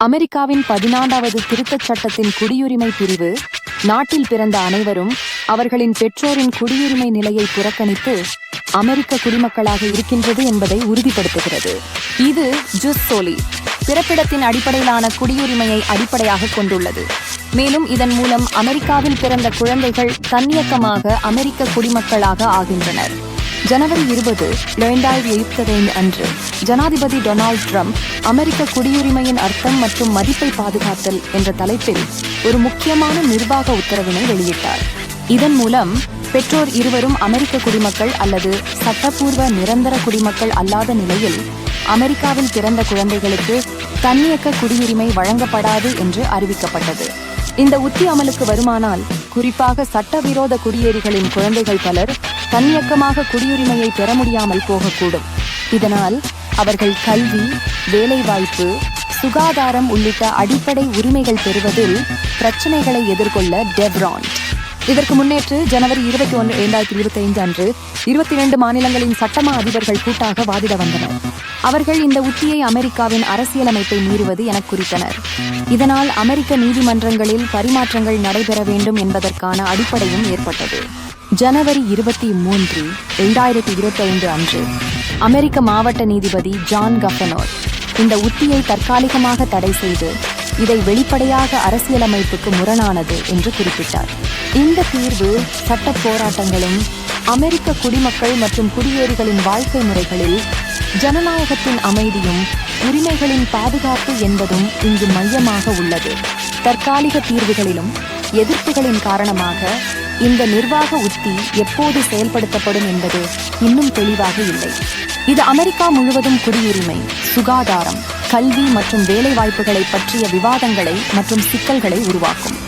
அமெரிக்காவின் 14வது திருத்தச் சட்டத்தின் குடியுரிமை பிரிவு நாட்டில் பிறந்த அனைவரும் அவர்களின் பெற்றோரின் குடியுரிமை நிலையை புறக்கணித்து அமெரிக்க குடிமக்களாக இருக்கின்றது என்பதை உறுதிப்படுத்துகிறது. இது ஜுஸ் சோலி பிறப்பிடத்தின் அடிப்படையிலான குடியுரிமையை அடிப்படையாக கொண்டுள்ளது. மேலும் இதன் மூலம் அமெரிக்காவில் பிறந்த குழந்தைகள் தன்னியக்கமாக அமெரிக்க குடிமக்களாக ஆகின்றனர். ஜனவரி 20, 2025 அன்று ஜனாதிபதி டொனால்ட் ட்ரம்ப் அமெரிக்க குடியுரிமையின் அர்த்தம் மற்றும் மதிப்பை பாதுகாத்தல் என்ற தலைப்பில் ஒரு முக்கியமான நிர்வாக உத்தரவினை வெளியிட்டார். இதன் மூலம் பெற்றோர் இருவரும் அமெரிக்க குடிமக்கள் அல்லது சட்டப்பூர்வ நிரந்தர குடிமக்கள் அல்லாத நிலையில் அமெரிக்காவில் பிறந்த குழந்தைகளுக்கு தன்னியக்க குடியுரிமை வழங்கப்படாது என்று அறிவிக்கப்பட்டது. இந்த உத்தி அமலுக்கு வருமானால் குறிப்பாக சட்டவிரோத குடியேறிகளின் குழந்தைகள் பலர் தன்னியக்கமாக குடியுரிமையை பெற முடியாமல் போகக்கூடும். இதனால் அவர்கள் கல்வி, வேலைவாய்ப்பு, சுகாதாரம் உள்ளிட்ட அடிப்படை உரிமைகள் பெறுவதில் பிரச்சனைகளை எதிர்கொள்ள டெவ்ரான். இதற்கு முன்னேற்று ஜனவரி 21, 2025 அன்று 22 மாநிலங்களின் சட்டமா அதிபர்கள் கூட்டாக வாதிட வந்தனர். அவர்கள் இந்த உத்தியை அமெரிக்காவின் அரசியலமைப்பை மீறுவது என குறித்தனர். இதனால் அமெரிக்க நீதிமன்றங்களில் பரிமாற்றங்கள் நடைபெற வேண்டும் என்பதற்கான அடிப்படையும் ஏற்பட்டது. ஜனவரி 23, 2025 அன்று அமெரிக்க மாவட்ட நீதிபதி ஜான் கஃபனோர் இந்த உத்தியை தற்காலிகமாக தடை செய்து இதை வெளிப்படையாக அரசியலமைப்புக்கு முரணானது என்று குறிப்பிட்டார். இந்த தீர்வு சட்ட போராட்டங்களும் அமெரிக்க குடிமக்கள் மற்றும் குடியேறிகளின் வாழ்க்கை முறைகளில் ஜனநாயகத்தின் அமைதியும் உரிமைகளின் பாதுகாப்பு என்பதும் இங்கு மையமாக உள்ளது. தற்காலிக தீர்வுகளிலும் எதிர்ப்புகளின் காரணமாக இந்த நிர்வாக உத்தி எப்போது செயல்படுத்தப்படும் என்பது இன்னும் தெளிவாக இல்லை. இது அமெரிக்கா முழுவதும் குடியுரிமை, சுகாதாரம், கல்வி மற்றும் வேலை வாய்ப்புகளை பற்றிய விவாதங்களை மற்றும் சிக்கல்களை உருவாக்கும்.